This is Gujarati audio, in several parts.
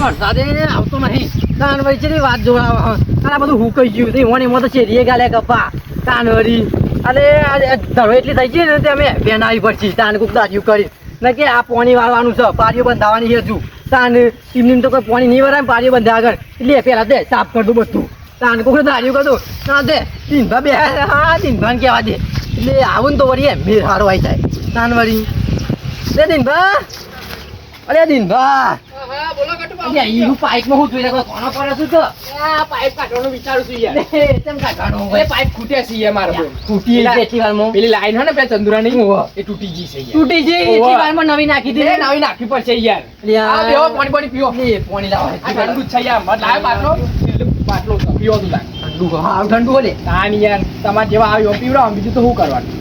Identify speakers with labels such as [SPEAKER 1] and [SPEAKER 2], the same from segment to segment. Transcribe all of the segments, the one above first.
[SPEAKER 1] વરસાદે આવતો નહીં. તાન વળી છે વાત જોડાવ આ બધું હુકાઈ ગયું તે ઓને મો તો શેરીએ ગાલે કપા તાન વળી અરે ધરો એટલી થઈ ગઈ ને તે અમે બેન આવી પડશે તાન કોક દાડિયું કરી ને કે આ પાણી વાળવાનું છે પારીઓ બંધાવાની છે હજુ તાન એમની તો કોઈ પાણી નહીં વરાય પારીઓ બંધા આગળ એટલે પેલા દે સાફ કરી દઉં બધું તાન કોક દાડિયું કરી દઉં ના દે દિનભા બે હા દિનભાને કહેવા દે એટલે આવું ને તો વળી એમ મેર સારો આવી જાય તાન વળી દે દિનભા અરે દિનભા
[SPEAKER 2] હા બોલો કટુબા
[SPEAKER 1] અરે ઈ પાઇપમાં હું જોઈ રહ્યો કોનો પડે છું તો
[SPEAKER 2] આ પાઇપ કાઢવાનું વિચારું છું યાર
[SPEAKER 1] કેમ કાઢવાનો
[SPEAKER 2] એ
[SPEAKER 1] હોય
[SPEAKER 2] પાઇપ ખૂટે છે યાર મારો બોલ
[SPEAKER 1] તૂટી એટલી વારમાં
[SPEAKER 2] પેલી લાઈન હે ને પે ચંદુરાની એ તૂટી ગઈ છે યાર
[SPEAKER 1] તૂટી જઈ એટલી વારમાં નવી નાખી
[SPEAKER 2] એ
[SPEAKER 1] દીધી
[SPEAKER 2] નવી નાખવી પડશે યાર
[SPEAKER 1] યાર.
[SPEAKER 2] આ બેહો પાણી પાણી પીઓ
[SPEAKER 1] એ પાણી લાવો
[SPEAKER 2] આ ઠંડુ જ છે યાર મત લાવ બાટલો છે, પીવો તું તાર
[SPEAKER 1] ઠંડુ હા ઠંડુ બોલે
[SPEAKER 2] તાન યાર તમારે જેવા આવ્યો પીવડાવો બીજું તો શું કરવાનું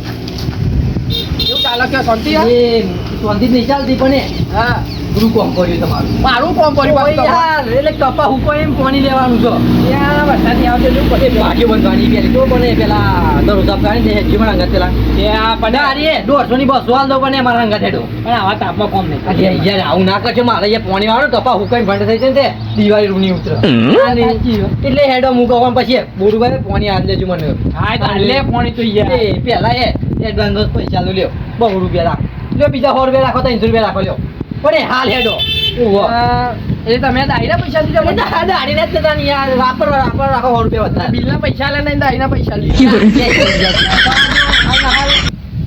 [SPEAKER 2] એવું ચાલે કે શાંતિ યાર
[SPEAKER 1] એ શાંતિ નહીં ચાલતી પણ એ
[SPEAKER 2] હા
[SPEAKER 1] ગુરુ કોમ કર્યું તમારું
[SPEAKER 2] મારું કોમ કર્યું
[SPEAKER 1] ઓય
[SPEAKER 2] પાછું
[SPEAKER 1] યાર એટલે કપા હુકો એમ પાણી લેવાનું છો
[SPEAKER 2] યાર વરસાદની આવશે એવું
[SPEAKER 1] એ
[SPEAKER 2] પડે
[SPEAKER 1] ભાગ્ય બંધવાની પેલી તો બને પેલા દરોજા કાઢી દે જીવન અંગત પેલા
[SPEAKER 2] ત્યાં પણ
[SPEAKER 1] અરે 150 ની 200 હાલ દો પણ મારા અંગત હેડો
[SPEAKER 2] પણ આવા તાપમાં કોમ નહીં
[SPEAKER 1] અરે યાર આવું ના કરજો મારે અહીંયા પાણી વાળો કપા હુકાઈને ભંડ થઈ છે ને તે દિવાળી રૂની ઉતરે એટલે હેડો મૂકો પછી બોરુભાઈ પાણી આલ દેજો મને
[SPEAKER 2] હા તો લે પાણી તો યાર
[SPEAKER 1] એ પેલા એડવાન્સ પૈસા લ્યો 100 રૂપિયા રાખ લ્યો બીજા 100 રૂપિયા રાખો 300 રૂપિયા રાખો લ્યો પણ એ હાલ હેડો
[SPEAKER 2] એ તમે દાઈના પૈસા દીધા મને
[SPEAKER 1] દાડી ને જ નહીં યાર વાપર રાખો 100 રૂપિયા વધારે
[SPEAKER 2] બિલના પૈસા લે નહીં દાઈના પૈસા લે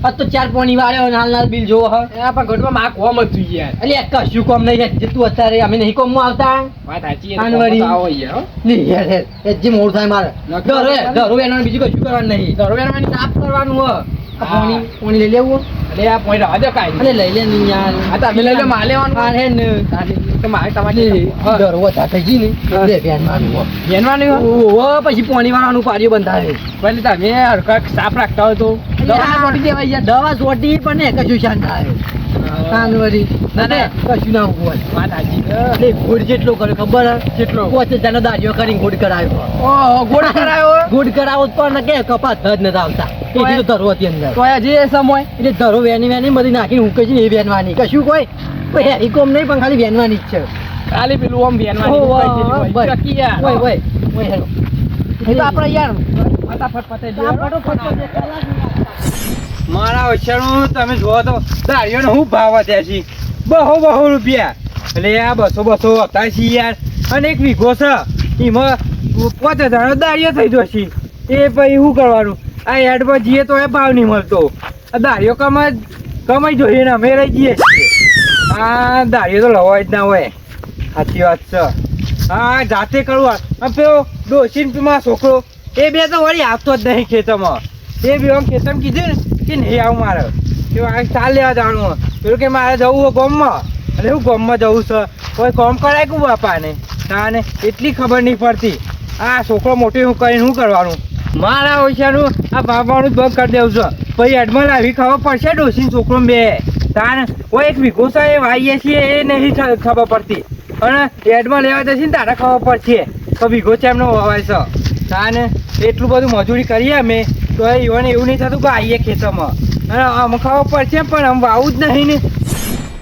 [SPEAKER 1] આ તો 4 પોણી વાળ્યો નાલ બિલ જોવો હ
[SPEAKER 2] આ પણ ઘટમાં માં કોમ જ જોઈએ યાર
[SPEAKER 1] એટલે કશું કોમ નહીં જે તું અત્યારે અમે નહીં કોમ માં આવતા
[SPEAKER 2] વાત સાચી છે
[SPEAKER 1] આનવારી.
[SPEAKER 2] આવો યાર
[SPEAKER 1] નહીં યાર એ જે મોડું થાય મારે ઘરો એના બીજું કશું કરવાનું નહીં
[SPEAKER 2] દરવેરવાની
[SPEAKER 1] સાફ કરવાનું હ આ
[SPEAKER 2] હા.
[SPEAKER 1] પોણી લઈ લેવું
[SPEAKER 2] અરે આ પોઈન્ટ રાજો કાઈ
[SPEAKER 1] અરે લઈ લે નહીં યાર
[SPEAKER 2] આ તમે લઈ લો માલ લેવાનું
[SPEAKER 1] હા હે ને
[SPEAKER 2] તો મારે તમારી
[SPEAKER 1] ઘરો વધા થઈ ગઈ ને બે બેન મારું
[SPEAKER 2] બેનવાની
[SPEAKER 1] ઓ પછી પોણી વાળાનું પાડીઓ બંધાવે
[SPEAKER 2] ભલે તમે હરકત સાફ રાખતા હોય તો દવા મોટી દેવાય યાર
[SPEAKER 1] દવા ચોટી પણ ને કશું શાંત થાય કાનવરી
[SPEAKER 2] ના, ના.
[SPEAKER 1] કશું ના હોય
[SPEAKER 2] વાત સાચી
[SPEAKER 1] એટલે ગોળ જેટલો કરે ખબર
[SPEAKER 2] કેટલો?
[SPEAKER 1] 5000 દાડીઓ કરીને ગોળ કરાવ્યો
[SPEAKER 2] ઓહો ગોળ કરાયો
[SPEAKER 1] ગોળ કરાવો પણ કે કપાસ જ નથી આવતા
[SPEAKER 2] તોય-
[SPEAKER 1] એ તો ધરો હતી અંદર
[SPEAKER 2] તો આ જે સમય
[SPEAKER 1] એટલે ધરો વેની બધી નાખીને હું કહી એ વેનવાની કશું કોઈ હેરી કોમ નહીં પણ ખાલી વેનવાની જ છે
[SPEAKER 2] ખાલી પેલું આમ બેનવાની
[SPEAKER 1] ઓય,
[SPEAKER 2] હોય
[SPEAKER 1] ઓય,
[SPEAKER 2] ચકી યાર
[SPEAKER 1] ઓય ઓય ઓય હેલો
[SPEAKER 2] એ તો આપણે યાર ફટાફટ પતાઈ દઈએ
[SPEAKER 3] મારા ઓછાનું તમે જુઓ તો દાળીઓનો હું ભાવ વધ્યા છે બહુ રૂપિયા એટલે આ 200 હતા છે યાર અને એક વીઘો છે એમાં 5000 દાળીઓ થઈ જશે એ પછી શું કરવાનું આ યાર્ડમાં જઈએ તો એ ભાવ નહીં મળતો આ દાળીઓ કમાઈ જોઈએ ને અમે રહી જઈએ છીએ આ દાળીઓ તો લવાય જ ના હોય સાચી વાત છે હા જાતે કરવું આ પેલો ડોશીમાં છોકરો એ બે તો વળી આવતો જ નહીં ખેતરમાં એ બે ખેતરમાં કીધું ને કે નહીં આવું મારે કે આ ચાલ લેવા જવાનું પેલું કે મારે જવું હોય ગામમાં એટલે હું ગામમાં જવું છે કોઈ કામ કરાય કે બાપાને તાને એટલી ખબર નહીં પડતી આ છોકરો મોટી હું કરીને શું કરવાનું મારા ઓછાનું આ બાપાનું જ બંધ કરી દેવું છે પછી એડમાં લાવી ખબર પડશે ડોસીને છોકરો બે તાને કોઈ એક વીઘો છે એ વાઈએ છીએ એ નહીં ખબર પડતી અને એડમાં લેવા જશે ને તારે ખબર પડશે તો વીઘો છે એમનો વવાય છે તાને એટલું બધું મજૂરી કરીએ અમે તો એવું નહીં થતું કે આવીએ ખેતરમાં અને આમ ખબર પડશે પણ આમ વાવું જ નહીં ને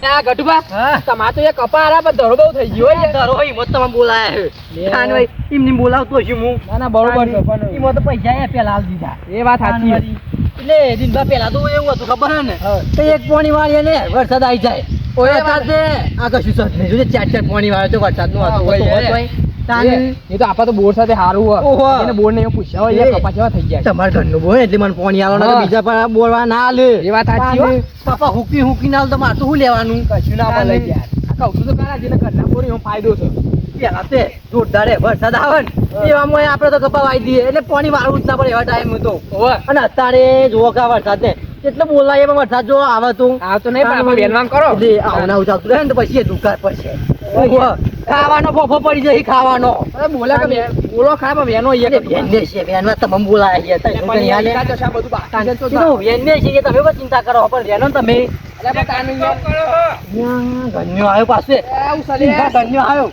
[SPEAKER 2] આ ગટુબા
[SPEAKER 1] હા.
[SPEAKER 2] તમાર તો એક કપા આરા પર ધરો બહુ થઈ ગયો યાર
[SPEAKER 1] ધરો હોય એમાં તમે બોલાયા
[SPEAKER 2] લે.
[SPEAKER 1] કાનભાઈ એમને બોલાવતો છું હું
[SPEAKER 2] ના ના બરોબર છે પણ
[SPEAKER 1] એમાં તો પૈસા એ પેલા આલી દીધા
[SPEAKER 2] એ વાત સાચી છે.
[SPEAKER 1] એટલે દિનભા પેલા તો એવું હતું ખબર હે ને
[SPEAKER 2] હા.
[SPEAKER 1] તો એક પોણી વાળીએ ને વરસાદ આવી જાય
[SPEAKER 2] ઓય
[SPEAKER 1] વરસાદ આ કશું સજ નહીં જોજે 4 પોણી વાળે તો વરસાદનું
[SPEAKER 2] હા,
[SPEAKER 1] હતું
[SPEAKER 2] હોય,
[SPEAKER 1] હોત
[SPEAKER 2] હોય.
[SPEAKER 1] હોય. તાને
[SPEAKER 2] એ તો આપા તો બોર સાથે હારું હોય
[SPEAKER 1] ઓહો.
[SPEAKER 2] એને બોર ને એવું પૂછ્યા હોય યાર
[SPEAKER 1] એ.
[SPEAKER 2] કપા જેવા થઈ જાય
[SPEAKER 1] તમારા ઘરનું બોય એટલે મને પોણી આલો ને
[SPEAKER 2] હા.
[SPEAKER 1] બીજા પર બોલવા ના આલે
[SPEAKER 2] એ વાત સાચી હો.
[SPEAKER 1] પાપા હુકી ના આલે તો મારે તો શું લેવાનું
[SPEAKER 2] કશું ના
[SPEAKER 1] તાને.
[SPEAKER 2] બોલે યાર આ કહું છું તો ખરા જેને ઘરના બોર એનો ફાયદો છે
[SPEAKER 1] પેલા તે જોરદાર હે, વરસાદ આવે ને એવામાં આપણે તો કપા વાઈ દઈએ એટલે પાણી વાળવું જ ના પડે એવા ટાઈમ હતો
[SPEAKER 2] ઓય
[SPEAKER 1] અને અત્યારે જોવો કા વરસાદ ને કેટલો બોલાય એમાં વરસાદ જો આવે તો
[SPEAKER 2] આ તો નહીં પણ આપણે વેનવાન કરો
[SPEAKER 1] એટલે આવું ના આવતું રહે ને તો પછી એ દુકાળ પડશે ઓહો, ખાવાનો ફોફો પડી જાય ખાવાનો
[SPEAKER 2] અરે બોલા કે બોલો ખરા પણ વેનો
[SPEAKER 1] એટલે
[SPEAKER 2] અહીંયા
[SPEAKER 1] વેનને છે વેનમાં તમે બોલાય ગયા તા શું કરી હાલે?
[SPEAKER 2] બધું બાકી છે તો
[SPEAKER 1] કીધું વેનને છે કે તમે બસ ચિંતા કરો પણ વેનો ને તમે
[SPEAKER 2] અરે પણ તાનું યાર
[SPEAKER 1] ઘન્યો આવ્યો પાસે
[SPEAKER 2] આવું ચાલે યાર.
[SPEAKER 1] ઘન્યો આવ્યો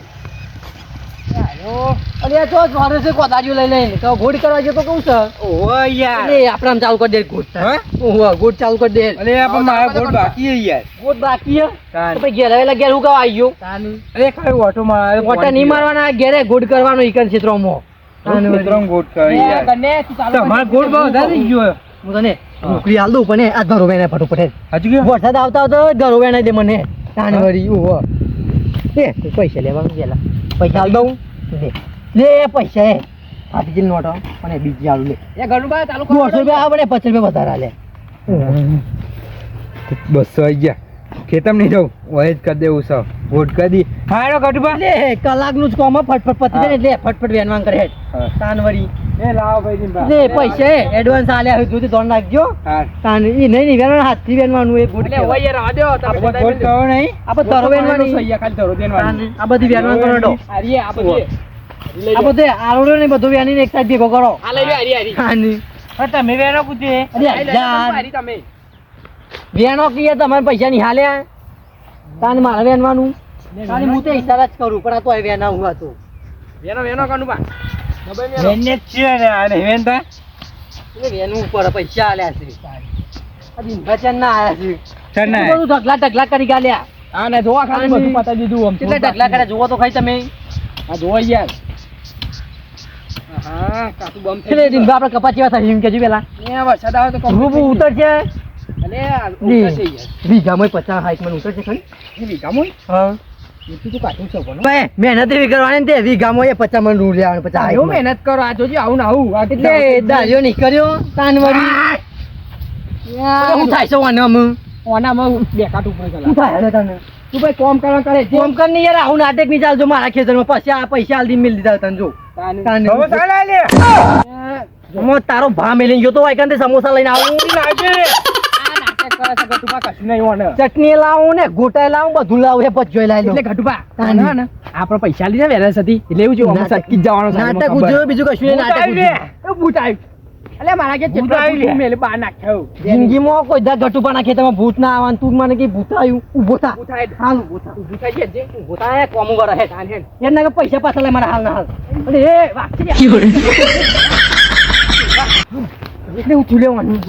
[SPEAKER 1] અરે આ જો જોડે છે કોદારીઓ લઈ લઈને કહો ગોળ કરવા જતો કહું છે
[SPEAKER 3] ઓહો યાર
[SPEAKER 1] અરે આપણે આમ ચાલુ કરી દે ગોળ
[SPEAKER 3] હા?
[SPEAKER 1] ઓહો ગોળ ચાલુ કરી દે
[SPEAKER 3] અરે આ પણ મારા ગોળ બાકી છે યાર
[SPEAKER 1] ગોળ બાકી હે
[SPEAKER 3] તાન.
[SPEAKER 1] તો પછી ઘેર આવેલા ઘેર હું કાવા આવી ગયો
[SPEAKER 3] અરે ખાલી ઓટો મારે
[SPEAKER 1] મોટા નહીં મારવાના ઘેરે ગોળ કરવાનો ઈકન ક્ષેત્રમાં
[SPEAKER 3] ત્રણ ગોળ કરે યાર તમારા ગોળ બહુ વધારે થઈ ગયો
[SPEAKER 1] હું તને નોકરી હાલ દઉં પણ આ ધરો વેને ફટોફટ
[SPEAKER 3] હજુ કે
[SPEAKER 1] વરસાદ આવતા આવતો ધરો વેને દે મને તાન વળી ઓહો એ પૈસા લેવાનું પેલા પૈસા હાલ દઉં લે પૈસા હે હાથી નોટો અને બીજી આલુ લે
[SPEAKER 2] એ ઘરનું બા ચાલુ
[SPEAKER 1] 200 રૂપિયા આપણે 50 રૂપિયા વધારે આલે
[SPEAKER 3] 200 આવી ગયા ખેતમ નહીં જવું વહે જ કરી દેવું સર વોટ કરી દી હારો ગઢબા
[SPEAKER 1] લે કલાકનું જ કોમ હે, ફટફટ પતી જાય ને એટલે ફટફટ વેનવાન કરે હેડ તાનવરી
[SPEAKER 3] એ લાવો ભાઈ
[SPEAKER 1] લે પૈસા હે એડવાન્સ આલ્યા હોય દૂધ ધોન નાખજો
[SPEAKER 3] હા
[SPEAKER 1] તાન ઈ નહીં વેનવાનું હાથથી વેનવાનું એક ગોટ
[SPEAKER 2] એટલે હોય યાર આ દેવો તમે
[SPEAKER 3] આપણે ગોળ કરો નહીં
[SPEAKER 1] આપણે ધરો વેનવાની
[SPEAKER 2] ખાલી ધરો દેવાનું
[SPEAKER 1] આ બધી વેનવાન કરો ડો
[SPEAKER 2] આરીએ આ બધી
[SPEAKER 1] આ બધે આરોડો ને બધું વેનીને એક સાઈડ ભેગો કરો
[SPEAKER 2] આ લઈ લો આરી આરી
[SPEAKER 1] હાની
[SPEAKER 3] તમે વેરો કુદે
[SPEAKER 1] અરે યાર
[SPEAKER 2] આરી તમે
[SPEAKER 1] વેનો કીએ તમારે પૈસા ની હાલ્યા તાન મારે વેનવાનું તાની હું તો ઈશારા જ કરું પણ આ તો હવે વેના હું હતો
[SPEAKER 2] વેનો વેનો કાનું બા નબે મેલો
[SPEAKER 3] વેને છે ને અને વેનતા
[SPEAKER 1] એટલે વેનું ઉપર પૈસા આલ્યા છે આ દિન ભચન ના આયા છે
[SPEAKER 3] ચરના
[SPEAKER 1] બધું ઢગલા ઢગલા કરી ગાલ્યા
[SPEAKER 2] આ ને જોવા ખાલી બધું પતાઈ દીધું આમ
[SPEAKER 1] કેટલા ઢગલા કર્યા જુઓ તો ખાઈ તમે
[SPEAKER 2] આ જોવા યાર હા કાતું બમ
[SPEAKER 1] એટલે દિન આપણે કપા ચેવા થાય એમ કેજો પેલા
[SPEAKER 2] એ વરસાદ આવે તો
[SPEAKER 1] રૂબુ ઉતર છે
[SPEAKER 2] અલે આ ઉતરશે યાર
[SPEAKER 1] વીઘામાં 50 60 મણ ઉતર છે ખરી
[SPEAKER 2] એ વીઘામાં
[SPEAKER 1] હા
[SPEAKER 2] એટલું તો કાઢું છે પણ
[SPEAKER 1] બે મહેનત એવી કરવાની ને તે વીઘામાં એ 50 મણ રૂ લેવાનું 50
[SPEAKER 2] એવું મહેનત કરો આ જોજો આવું ને આવું આ
[SPEAKER 1] એટલે દાજો નહીં કર્યો તાનવરી હું થાય છે વાનમ
[SPEAKER 2] ઓનામાં બેકાટ ઉપર
[SPEAKER 1] શું
[SPEAKER 2] ગલા
[SPEAKER 1] થાય હવે તને
[SPEAKER 2] તું ભાઈ કોમ કરવા કરે જે
[SPEAKER 1] કોમ કર ની યાર આવું નાટક નહીં ચાલજો મારા ખેતરમાં પછી આ પૈસા આલદી મિલ દીધા તને જો
[SPEAKER 3] હવે ચાલે લે
[SPEAKER 1] મો તારો ભા મેલી ગયો તો વાયકન તે સમોસા લઈને આવું
[SPEAKER 3] લાગે
[SPEAKER 2] નાટક કરે છે ગટુબા કશું નહીં ઓને
[SPEAKER 1] ચટણી લાવું ને ગોટાઈ લાવું બધું લાવું એ પછી જોઈ લાવી
[SPEAKER 2] એટલે ગટુબા
[SPEAKER 1] તાની.
[SPEAKER 2] ના આપણે પૈસા લીધા વેલેસ હતી એટલે એવું જેવું
[SPEAKER 1] નાટક-
[SPEAKER 2] સટકી જ જવાનો છે
[SPEAKER 1] નાટક ઉજ્જો બીજું કશું નહીં નાટક ઉજ્જો.
[SPEAKER 2] એ બૂટ આવી એટલે મારા કે
[SPEAKER 3] ભૂત
[SPEAKER 2] ચેટલા
[SPEAKER 3] આવી
[SPEAKER 2] ભૂત
[SPEAKER 3] ગયા.
[SPEAKER 2] મેલે બહાર નાખ્યો
[SPEAKER 1] જિંદગીમાં કોઈ દા ગટુપાના ખેતરમાં ભૂત ના આવવાનું તું મને કે ભૂત આવ્યું ઊભો થા
[SPEAKER 2] ઊભું થાય
[SPEAKER 1] હાલ ઊભો થા
[SPEAKER 2] ઊભું થાય છે જે
[SPEAKER 1] ઊભો થા એ કોમું કરે હેઠ
[SPEAKER 2] તાન હેડ
[SPEAKER 1] એના કે પૈસા પાછા લે મારા હાલ ના હાલ અરે એ વાગશે યાર. એટલે ઉઠી લેવાનું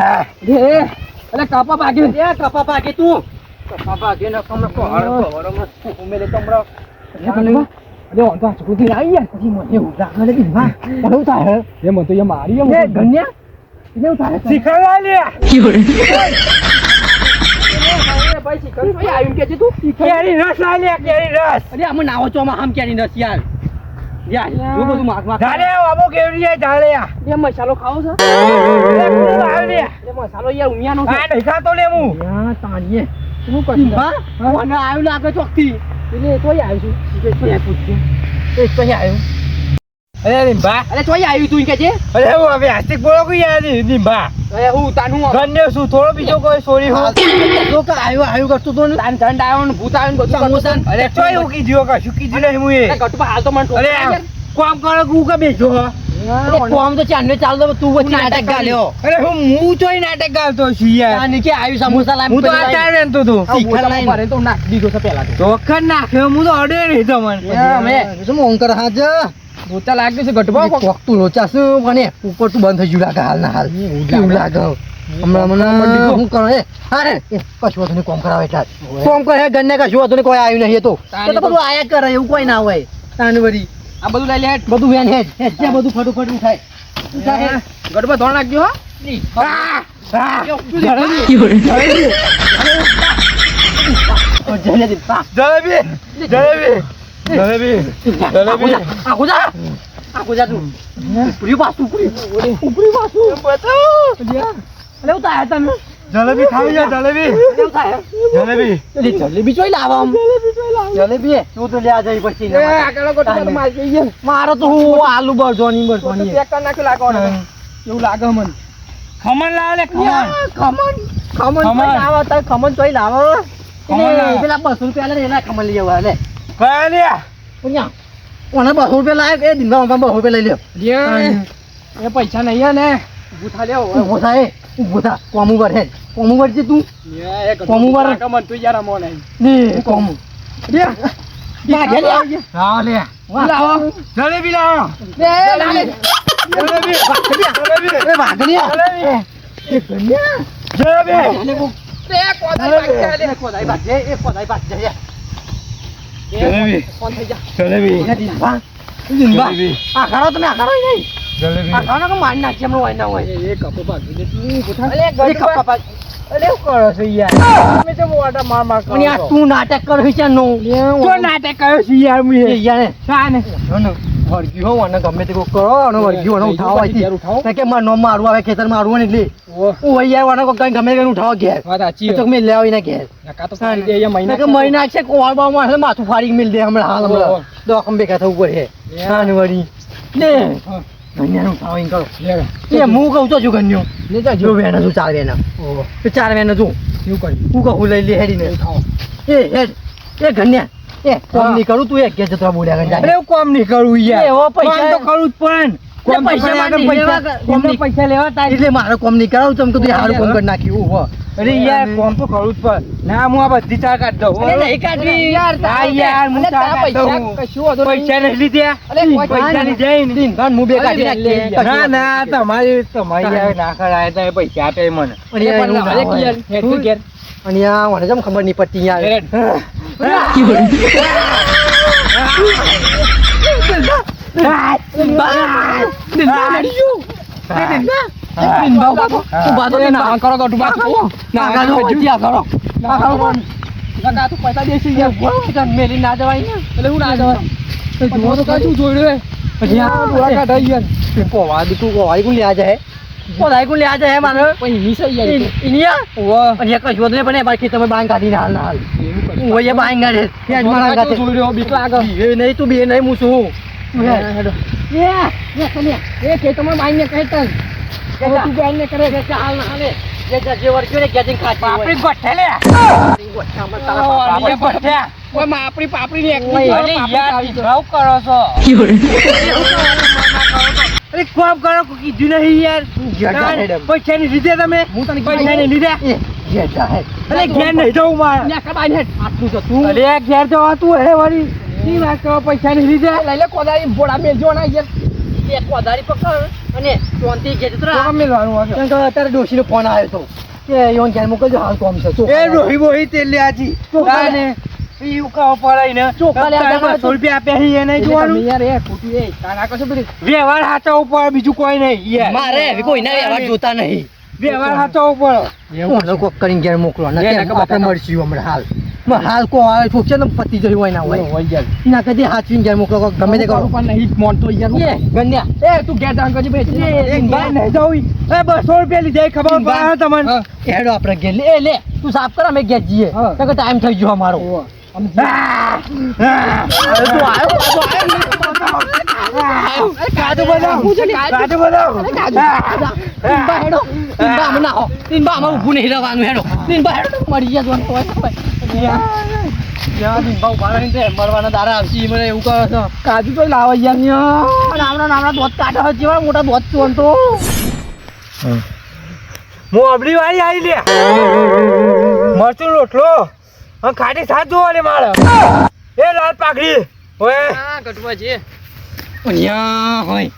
[SPEAKER 2] એટલે કાપા ભાગી
[SPEAKER 1] એ કપા પાકે તું કપા પાકે ને કમરો કોહરો કોહરો મસ્ત ઉમેલે કમરો
[SPEAKER 2] અરે ઓન તો છોકરી આવી યાર
[SPEAKER 1] પછી મને એવું લાગે ને બા કેવું થાય
[SPEAKER 2] એ મન તો એ મારી
[SPEAKER 1] એ ગન્યા કેવું થાય
[SPEAKER 3] શીખવા લે
[SPEAKER 2] ભાઈ શીખર ભાઈ આવ્યું કે છે તું
[SPEAKER 3] કેરી રસ લા લે કેરી રસ
[SPEAKER 1] અરે અમે નાવો છો આમ આમ ક્યાંની નસ યાર યાર જો બધું માગ માગ
[SPEAKER 3] ધારે આવો કેરી છે ધારે આ
[SPEAKER 2] એ મસાલો ખાવો છે
[SPEAKER 3] લે
[SPEAKER 2] એ મસાલો યાર ઉમિયાનો છે
[SPEAKER 3] નહીં ખાતો લે હું
[SPEAKER 1] યા તાણીએ
[SPEAKER 2] શું કરશું
[SPEAKER 1] બા મને આવ્યું લાગે ચોકથી
[SPEAKER 2] એટલે તોય આવ્યું છું
[SPEAKER 1] તો યાર પૂછજો એ તો આવ્યું
[SPEAKER 3] અરે લીંબા
[SPEAKER 2] અરે તોય આવ્યું તું કે છે
[SPEAKER 3] અરે હું હવે આસ્તિક બોલો કે યાર લીંબા
[SPEAKER 2] અરે હું તાનું
[SPEAKER 3] ગન્ને શું થોડો બીજો કોઈ સોરી હું
[SPEAKER 1] તો કે આવ્યું કરતું તો ને
[SPEAKER 2] તાન ઝંડ આવ્યો ને ભૂત આવ્યો ને બધું
[SPEAKER 1] સમોસા
[SPEAKER 2] કરતો.
[SPEAKER 3] અરે ચોય હું કીધું કશું કીધું નહીં હું એ
[SPEAKER 2] અરે ગટુબા હાલ તો મને ટોક
[SPEAKER 3] અરે
[SPEAKER 2] યાર.
[SPEAKER 3] કોમ કરો કે હું કે બેઠો
[SPEAKER 1] અરે કોમ તો ચાંદને ચાલતો તું વચ્ચે નાટક ગાલ્યો
[SPEAKER 3] અરે હું ચોય નાટક ગાલતો છું યાર
[SPEAKER 1] તાની કે આવ્યું સમોસા લાવ
[SPEAKER 3] હું તો આચાર વેનતો તો
[SPEAKER 2] આ ભૂતામાં ભરે તો નાખી દીધો છે પહેલા તો
[SPEAKER 3] ચોખ્ખર નાખ્યો હું તો અડે નહીં તો મને
[SPEAKER 1] શું ઓંકર હાજ
[SPEAKER 2] ભૂતા લાગ્યું છે ગટુબા
[SPEAKER 1] કોક તું લોચાસ મને ઉપર તું બંધ થઈ ગયું લાગે હાલ ના હાલ કેવું લાગે હમણાં મને શું કરો એ અરે કશું હતું કોમ કરાવે એટલે કોમ કરે ગન્ને કશું હતું કોઈ આવ્યું નહીં એ તો બધું આયા કરે એવું કોઈ ના હોય તાનવરી
[SPEAKER 2] આ બધું લઈ લે હેડ.
[SPEAKER 1] બધું વેન હેડ હેડ છે બધું ફટોફટ ઉઠાય ઉઠાય
[SPEAKER 2] ગટુબા ધોણ નાખજો હો
[SPEAKER 3] જલેબી જલેબી જલેબી જલેબી
[SPEAKER 1] આખું જા તું ઉપરી પાછું ઉપરી પાછું અલે હું થાય તમે
[SPEAKER 3] જલેબી ખાવી જા જલેબી
[SPEAKER 1] કેમ થાય
[SPEAKER 3] જલેબી
[SPEAKER 1] જલેબી ચોઈ લાવા જલેબી તું તો લ્યા જઈ પછી
[SPEAKER 2] એ આગળ ગટુબા તો મારી ગઈ છે.
[SPEAKER 1] મારો તો હું આલુ બરજોની
[SPEAKER 2] તો
[SPEAKER 1] બરજોની
[SPEAKER 2] પેક કરી નાખ્યું લાગે ઓને. એવું લાગે મને
[SPEAKER 3] ખમણ લાવ લે ખમણ
[SPEAKER 1] ખમણ
[SPEAKER 3] ખમણ.
[SPEAKER 1] ચોઈ લાવા તાર ખમણ ચોઈ લાવા
[SPEAKER 3] ખમણ લાવ.
[SPEAKER 1] પેલા 200 રૂપિયા લે એના ખમણ લઈ આવા લે
[SPEAKER 3] કયા લે
[SPEAKER 1] પુણ્યા ઓને 200 રૂપિયા લાય એ દિનવા 200 રૂપિયા લઈ લ્યો
[SPEAKER 2] એ પૈસા નહીં હે ને ઊભું થા લ્યો.
[SPEAKER 1] ઊભો થાય ઊભો થા કોમું વર હેડ કોમું વર છે તું
[SPEAKER 2] એ ગટુબા
[SPEAKER 1] કોમું વાર.
[SPEAKER 2] લાગે મને તો યાર અમો નહીં
[SPEAKER 1] ને કોમું
[SPEAKER 2] લે
[SPEAKER 3] હા લે
[SPEAKER 2] લાવો
[SPEAKER 3] જલેબી લાવો
[SPEAKER 2] લે લાવે
[SPEAKER 3] જલેબી
[SPEAKER 1] એ વાઘણિયા
[SPEAKER 3] જલેબી
[SPEAKER 2] લે કોદાઈ
[SPEAKER 1] કોદાઈ બાદ જઈએ
[SPEAKER 3] જલેબી
[SPEAKER 1] ફોન થઈ જા
[SPEAKER 3] જલેબી
[SPEAKER 1] દિનભા આ ખાડો તમે આ ખાડો નહીં
[SPEAKER 3] જલેબી
[SPEAKER 1] આ ખાડો કે મારી નાખી એમનો હોય ના હોય
[SPEAKER 2] એ કપો ભાગી દે તું પૂછા
[SPEAKER 1] અલે ગડી કપ્પા
[SPEAKER 3] અરે શું કરો છો યાર તમે તો મોટા માર કરો
[SPEAKER 1] અને આ તું નાટક કરો છે નો
[SPEAKER 3] તો નાટક કર્યો છે યાર મુએ
[SPEAKER 1] યાર
[SPEAKER 3] શાને
[SPEAKER 1] વળગી હો અને ગમે તે કોક કરો અને વળગી હોને ઉઠાવો અહીંથી કે માર નો મારવું આવે ખેતર મારવું ને એટલે ઓ યાર વાને કોક કઈ ગમે તે ઉઠાવો ઘેર
[SPEAKER 2] વાત સાચી
[SPEAKER 1] તો મેં લેવાય ના ઘેર
[SPEAKER 2] નકા તો સારી દે એ મહિના
[SPEAKER 1] કે મહિના છે કોળ બામાં માથું ફાડી મિલ દે હમણાં હાલ હમણાં દોકમ બેકા થવું પડે હાન વળી લે ગન્યાનું ઉઠાવો ઇન કરો એ હું કહું તો છું ગન્યો
[SPEAKER 2] લે જા
[SPEAKER 1] જો વેના જો ચાર વેના
[SPEAKER 2] ઓહો
[SPEAKER 1] તો ચાર વેના જો
[SPEAKER 2] શું કરી
[SPEAKER 1] હું કહું લઈ લે હેડીને
[SPEAKER 2] ઉઠાવો
[SPEAKER 1] એ હેડ એ ગન્યા એ કોમ નહીં કરું તું એક ઘેર જતો બોલ્યા ગંજા
[SPEAKER 3] અરે હું કોમ નહીં કરું યાર
[SPEAKER 1] એવો પૈસા-
[SPEAKER 3] કોમ તો કરું જ પણ કોમ તો
[SPEAKER 1] પૈસા
[SPEAKER 3] કર્યા
[SPEAKER 1] માંડી
[SPEAKER 3] આગળ
[SPEAKER 1] લેવા
[SPEAKER 3] પૈસા
[SPEAKER 1] કોમ
[SPEAKER 3] પૈસા લેવા તારી
[SPEAKER 1] એટલે મારે કોમ નહીં કરાવું તમે કીધું સારું કોમ કરી નાખ્યું હો
[SPEAKER 3] અરે યાર કોમ તો કરું જ પણ ના હું આ બધી ચાર કાઢ દઉં
[SPEAKER 1] અરે નહીં કાઢવી
[SPEAKER 2] યાર
[SPEAKER 3] હા યાર હું ચાર કાઢ દઉં
[SPEAKER 2] કશું વાંધો નહીં.
[SPEAKER 3] પૈસા નહીં લીધા
[SPEAKER 2] અરે કોઈ
[SPEAKER 3] પૈસા ની જાય ને
[SPEAKER 1] દિનભાન હું બે કાઢી
[SPEAKER 2] અરે લે,
[SPEAKER 1] નાખીએ.
[SPEAKER 3] ના ના તમારી યાર ના કરાય તો પૈસા આપે મને
[SPEAKER 1] અને યાર એવું ના
[SPEAKER 2] અરે
[SPEAKER 1] હોય.
[SPEAKER 2] યાર હેડ તો ઘેર.
[SPEAKER 1] અને આ મને જેમ ખબર નહીં પડતી યાર
[SPEAKER 2] હેડ. નકા તું પૈસા દેશી યાર.
[SPEAKER 1] મેલી ના જવાય ને
[SPEAKER 2] એટલે હું ના જવાય. જુઓ તો કાંઈ શું જોઈ રહ્યો
[SPEAKER 1] પછી આ
[SPEAKER 2] ડોળા કાઢાઈ યાર.
[SPEAKER 1] પોવા દીકું કોવાઈ કોણ લ્યા જાય કોવાઈ કોણ લ્યા જાય મારે
[SPEAKER 2] પછી નીચે યાર એ તો.
[SPEAKER 1] ઇનિયા
[SPEAKER 2] ઓહો.
[SPEAKER 1] અને એક કશું નહીં પણ બાકી તમે બાંગ કાઢીને હાલ ના હાલ
[SPEAKER 2] એવું કરી.
[SPEAKER 1] હું એ બાંગ કાઢે ત્યાં જ મારા
[SPEAKER 2] કાંઈ
[SPEAKER 1] ગાતે
[SPEAKER 2] જોઈ રહ્યો બીક લાગે.
[SPEAKER 1] એ નહીં તું બે નહીં હું છું
[SPEAKER 2] હેડો. એ કે તમારે બાઈને કહે તન. કે તું બાઈને કરે.
[SPEAKER 1] હાલ ના હાલે જે વર્ગ્યો ને ગેજિંગ ખાતી
[SPEAKER 3] આપણી ગોઠે લે
[SPEAKER 1] આપણી
[SPEAKER 3] ગોઠે
[SPEAKER 2] ઓય માં આપણી પાપડીની એક
[SPEAKER 1] ઓય,
[SPEAKER 3] અરે યાર ભીખાવ કરો છો અરે કોમ કરો કોઈ કીધું નહીં યાર
[SPEAKER 1] જગા હેડમ.
[SPEAKER 3] પૈસા ની લીધે તમે
[SPEAKER 2] હું તને
[SPEAKER 3] પૈસા ની લીધે અરે ઘેર નહીં જવું મારે
[SPEAKER 2] ને કબાઈ હેડ.
[SPEAKER 1] આટલું તો તું
[SPEAKER 3] અરે ઘેર જવાતું હે વળી શી વાત કરો પૈસા ની લીધે
[SPEAKER 2] લઈ લે કોદાળી ભોળા મેલજો ના યાર.
[SPEAKER 1] એક વધારી પકડ અને શાંતિ ઘેર જતો રહે.
[SPEAKER 3] તો મેલવાનું હશે.
[SPEAKER 1] કેમ કે અત્યારે ડોશીનો ફોન આવ્યો હતો કે યોન ઘેર મોકલજો હાલ કોમ છે
[SPEAKER 3] એ રોહી બોહી તેલ લે આજી
[SPEAKER 1] ચોખા લે.
[SPEAKER 3] ઈ કહો પડાય ને
[SPEAKER 1] ચોખા લે આ
[SPEAKER 3] 200 રૂપિયા આપ્યા છે એ નહીં
[SPEAKER 2] એટલે
[SPEAKER 3] જોવાનું
[SPEAKER 2] તમે યાર એ ખોટું એ તારા કશું બધી
[SPEAKER 3] વ્યવહાર સાચવવો પડે બીજું કોઈ નહીં યાર
[SPEAKER 1] મારે કોઈના વ્યવહાર જોતા નહીં
[SPEAKER 3] વ્યવહાર સાચવવો પડે
[SPEAKER 1] કોને કોક કરીને ઘેર મોકલો ને
[SPEAKER 2] ઘેર
[SPEAKER 1] કેમ
[SPEAKER 2] નકર
[SPEAKER 1] આપણે મળશું હમણાં હાલ હાલ કો આવે છોક છે ને પતિ જઈ હોય ના હોય
[SPEAKER 2] હોય યાર.
[SPEAKER 1] ના કદી હાચવીને ઘેર મોકલો કોક ગમે તે કરો
[SPEAKER 2] પણ નહીં મોનતો યાર.
[SPEAKER 1] એ ગન્યા
[SPEAKER 2] એ તું ઘેર જાણ કરજે ભાઈ.
[SPEAKER 3] એ ઘેર નહીં જવું એ 200 રૂપિયા લીધા એ ખબર પડે તમને
[SPEAKER 2] હા.
[SPEAKER 1] હેડો આપણે ઘેર લે એ લે તું સાફ કર અમે ઘેર જઈએ
[SPEAKER 2] હા.
[SPEAKER 1] તો કે ટાઈમ થઈ ગયો અમારો
[SPEAKER 2] ઓહો. આમ
[SPEAKER 1] તું આવ્યો
[SPEAKER 3] કાજુ બનાવ કાજુ બનાવ
[SPEAKER 1] તીનબા હેડો તીનબા અમે ના હો તીનબા અમારું ઊભું નહીં રહેવાનું હેડો તીનબા હેડો તો મરી જવાનું હોય જ્યાં તીનબા ઉભા રહીને તે મરવાના દારા આવશે ઈ મને એવું કહો છો
[SPEAKER 2] કાજુ તો લાવો યાર.
[SPEAKER 1] નામના દોત કાઢો છે જેવા મોટા દોત ચોન તો
[SPEAKER 3] હું અબડી વાળી આવી લે મરચું રોટલો અને ખાટી સાથ જોવા લે મારે એ લાલ પાઘડી ઓય
[SPEAKER 2] હા કટવા છે.
[SPEAKER 1] અહીંયા હોય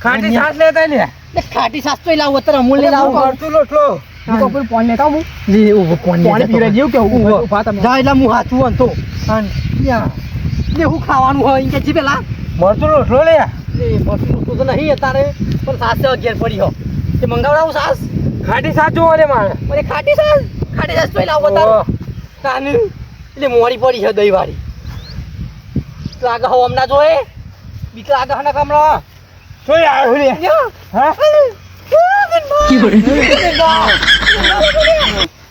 [SPEAKER 3] ખાટી સાથ લેતા લે
[SPEAKER 1] તે ખાટી સાસ તો લાવો અત્યારે અમૂલ લઈ લાવો
[SPEAKER 3] મરચું રોટલો
[SPEAKER 2] તું તો પેલું પાણી લેતા આવું.
[SPEAKER 1] લે ઉભો કોણ
[SPEAKER 2] પાણી પીવડાવી દેવું કે હું ઉભા તમે.
[SPEAKER 1] જા એટલે હું હાચું હતો અને ત્યાં લે હું ખાવાનું હોય ઇન કે જી પેલા
[SPEAKER 3] મરચું રોટલો લે
[SPEAKER 1] લે મસ્તું તો નહીં અત્યારે પણ સાસ તો અગિયાર પડી હો તે મંગાવડાવું સાસ
[SPEAKER 3] ખાટી સાથ જોવા લે મારે
[SPEAKER 1] મને ખાટી સાસ તો લાવો તાર તાને એટલે મોડી પડી છે દહીં વાળી લાગે હો હમણાં જોએ બીક લાગે હના કમળા
[SPEAKER 3] શું યાર લે હા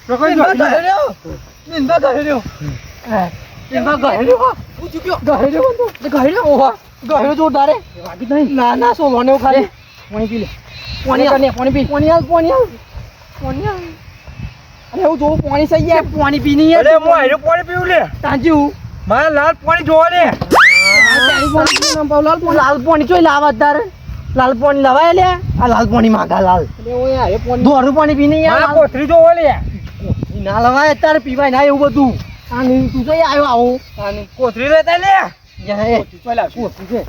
[SPEAKER 3] રોકઈ જો
[SPEAKER 1] જોરદાર ના ના સો મને ખાલી
[SPEAKER 2] પાણી પી લે.
[SPEAKER 1] પાણી
[SPEAKER 2] પાણી પાણી પી.
[SPEAKER 1] પાણી
[SPEAKER 2] અરે હું જોઉં પાણી સહી યાર.
[SPEAKER 1] પાણી પીની
[SPEAKER 3] અરે હું આયરું પાણી પીવું લે
[SPEAKER 1] તાંજુ
[SPEAKER 3] મારે લાલ પાણી જોવા લે
[SPEAKER 1] લાલ પાણી ચોઈ લાવા તારે લાલ પાણી લવાય લે આ લાલ પાણી માગા લાલ દોરું પાણી પીને
[SPEAKER 3] મારે
[SPEAKER 1] યાર
[SPEAKER 3] કોથરી જોવા લે
[SPEAKER 1] ના લવાય તારે પીવાય ના એવું બધું તાની તું તો આવ્યો આવું
[SPEAKER 3] તાની કોથળી લેતા લે
[SPEAKER 1] જા એ
[SPEAKER 2] ચોલ આવશે.
[SPEAKER 1] કોથળી છે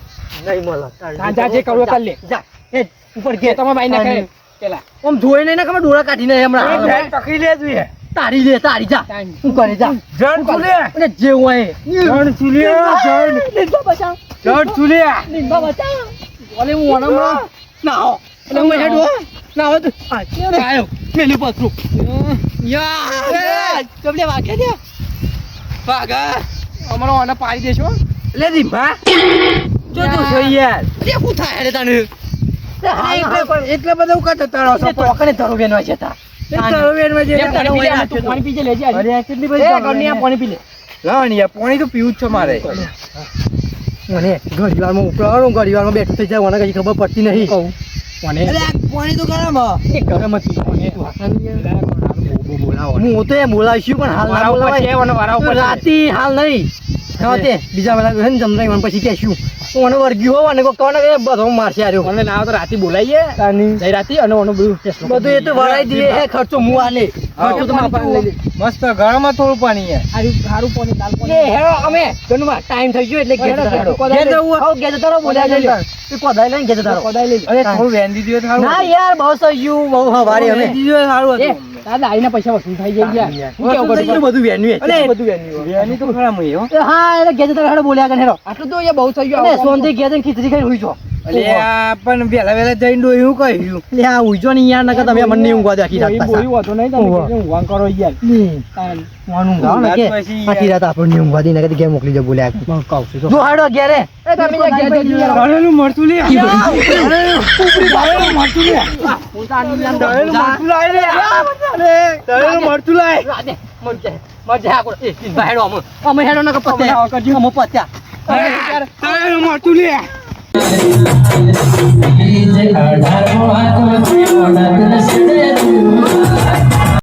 [SPEAKER 1] નહીં મળે
[SPEAKER 2] હા, જા, જે કરવું એ કર લે.
[SPEAKER 1] જા એ ઉપર
[SPEAKER 2] કે
[SPEAKER 1] ઘેર
[SPEAKER 2] તમે ભાઈ ના કરે પેલા
[SPEAKER 1] આમ ધોઈ નહીં ને ખબર ડોળા કાઢીને હમણાં
[SPEAKER 3] બેન પકડી લે તું એ
[SPEAKER 1] તારી લે તારી જા
[SPEAKER 2] તાની.
[SPEAKER 1] શું કરે જા
[SPEAKER 3] જણ ચૂલે
[SPEAKER 1] અને જે હોય
[SPEAKER 3] જણ ચૂલે જણ
[SPEAKER 1] લીંબા બચાવ
[SPEAKER 3] જણ ચૂલે
[SPEAKER 1] લીંબા બચાવ ઓલે હું ઓનમમાં ના હો એટલે હું હેડ હો ના હો તું આયો મેલી પથરું યાર તમને વાગે દે વાગા
[SPEAKER 2] અમારો આને પાડી દેશો.
[SPEAKER 3] લે રીભા જો તું છો યાર
[SPEAKER 1] અરે હું થાય રે તને
[SPEAKER 3] એટલે બધું કરતો તારો
[SPEAKER 1] એ તો કને ધરો બેનવા છે તા
[SPEAKER 3] તારો બેનમાં જે
[SPEAKER 2] એમ પાણી પી લે, તું પાણી પીજે લેજે આજે.
[SPEAKER 3] અરે આ કેટલી
[SPEAKER 2] એ
[SPEAKER 3] બધી
[SPEAKER 2] ઘરની આ પાણી પી લે.
[SPEAKER 3] લાવણી પાણી તો પીવું જ છે મારે
[SPEAKER 1] મને ઘડીવારમાં ઉપરાણો ઘડીવારમાં બેઠું થઈ જાય મને કઈ ખબર પડતી નહીં
[SPEAKER 2] કહું. કોને?
[SPEAKER 3] પાણી તો ગરમ
[SPEAKER 1] એ ગરમ હતી
[SPEAKER 2] બહુ બોલાવો.
[SPEAKER 1] હું તો એ બોલાવીશું પણ હાલ ના
[SPEAKER 2] વારા ઉપર છે,
[SPEAKER 1] બોલાવાય
[SPEAKER 2] વારા ઉપર છે.
[SPEAKER 1] રાતી હાલ નહીં હા તે બીજા વેલા છે ને જમરાઈ મને પછી કહેશું મને વર્ગ્યું હોવા ને કોક કહો ને કે બધો મારશે આર્યો
[SPEAKER 2] કોને ના આવે તો રાતે બોલાવીએ. જઈ રાતે અને ઓનું બધું ટેસ્ટ
[SPEAKER 1] બધું એ તો વળાઈ દઈએ હે ખર્ચો હું આલે ખર્ચો તો મારા પાસે લઈ લે
[SPEAKER 3] મસ્ત ગરમ થોડું પાણી યાર
[SPEAKER 2] સારું પાણી દાલ
[SPEAKER 1] એ
[SPEAKER 2] પાણી.
[SPEAKER 1] હેરો અમે ગણવા ટાઈમ થઈ ગયો એટલે ઘેર જતા રહો.
[SPEAKER 2] કોદાળી
[SPEAKER 1] ઘેર જવું હોય? ઘેર જતા રહો, બોલ્યા
[SPEAKER 2] કોદાળી
[SPEAKER 1] જઈએ. એ કોદાળી લઈને ઘેર જતા રહો.
[SPEAKER 2] કોદાળી લઈ લે.
[SPEAKER 3] અરે થોડું વેંદી દીધું તો સારું
[SPEAKER 1] ના
[SPEAKER 3] હતું.
[SPEAKER 1] યાર બહુ થઈ ગયું બહુ હવારે અમે
[SPEAKER 3] વેંદી દીધું તો સારું
[SPEAKER 2] એ,
[SPEAKER 3] હતું
[SPEAKER 2] દાદા આઈને પૈસા વસૂલ થઈ જાય યાર. શું કેવું
[SPEAKER 1] વસ્તુ થઈ ગયું
[SPEAKER 2] બધું?
[SPEAKER 1] બધું વેન્યું
[SPEAKER 2] અરે,
[SPEAKER 1] એ.
[SPEAKER 2] બધું વેન્યું હોય.
[SPEAKER 3] વેંદી તો ખરા મય હો
[SPEAKER 1] એ હા એટલે ઘેર જતા રહો, બોલ્યા કરે હેરો
[SPEAKER 2] આટલું તો એ બહુ થઈ ગયું.
[SPEAKER 1] અને સોનથી ઘેર જઈને ખીચડી ખાઈને હુઈ જાઓ.
[SPEAKER 3] અલે આ પણ વેલા વેલા જઈને ડોહી હું કહ્યું
[SPEAKER 1] એટલે આ હુઈ જાઓ ને યાર નકર તમે મને નહીં ઊંઘવા દે આખી રાત
[SPEAKER 2] બોલી
[SPEAKER 1] પાછા.
[SPEAKER 2] બોલી હોતો નહીં તમે
[SPEAKER 1] ઓહો.
[SPEAKER 2] કીધું ઊંઘવાનું કરો યાર.
[SPEAKER 1] નહીં.
[SPEAKER 2] તાન.
[SPEAKER 1] હું ઊંઘાવ ને કે
[SPEAKER 3] રાત પછી યાર.
[SPEAKER 1] આખી રાત આપણને નહીં ઊંઘવા દે નકર તો ઘેર મોકલી દે બોલ્યા કરે.
[SPEAKER 2] હું કહું છું તો.
[SPEAKER 1] જો હાડો ઘેરે
[SPEAKER 2] એ તમે જ્યાં ઘેર જજો યાર.
[SPEAKER 3] તળેલું મરચું લે
[SPEAKER 2] તળેલું મરચું લે. હું તો આની અંદર
[SPEAKER 3] તળેલું મરચું લાય લે તળેલું મરચું લાય
[SPEAKER 1] રાધે, મજા આ એ ભાઈ હેડો અમે હેડો નકર
[SPEAKER 2] અમે
[SPEAKER 1] પત્યા
[SPEAKER 2] આવો કરજો.
[SPEAKER 1] અમે પત્યા
[SPEAKER 3] તળેલું મરચું લે
[SPEAKER 4] અઢાર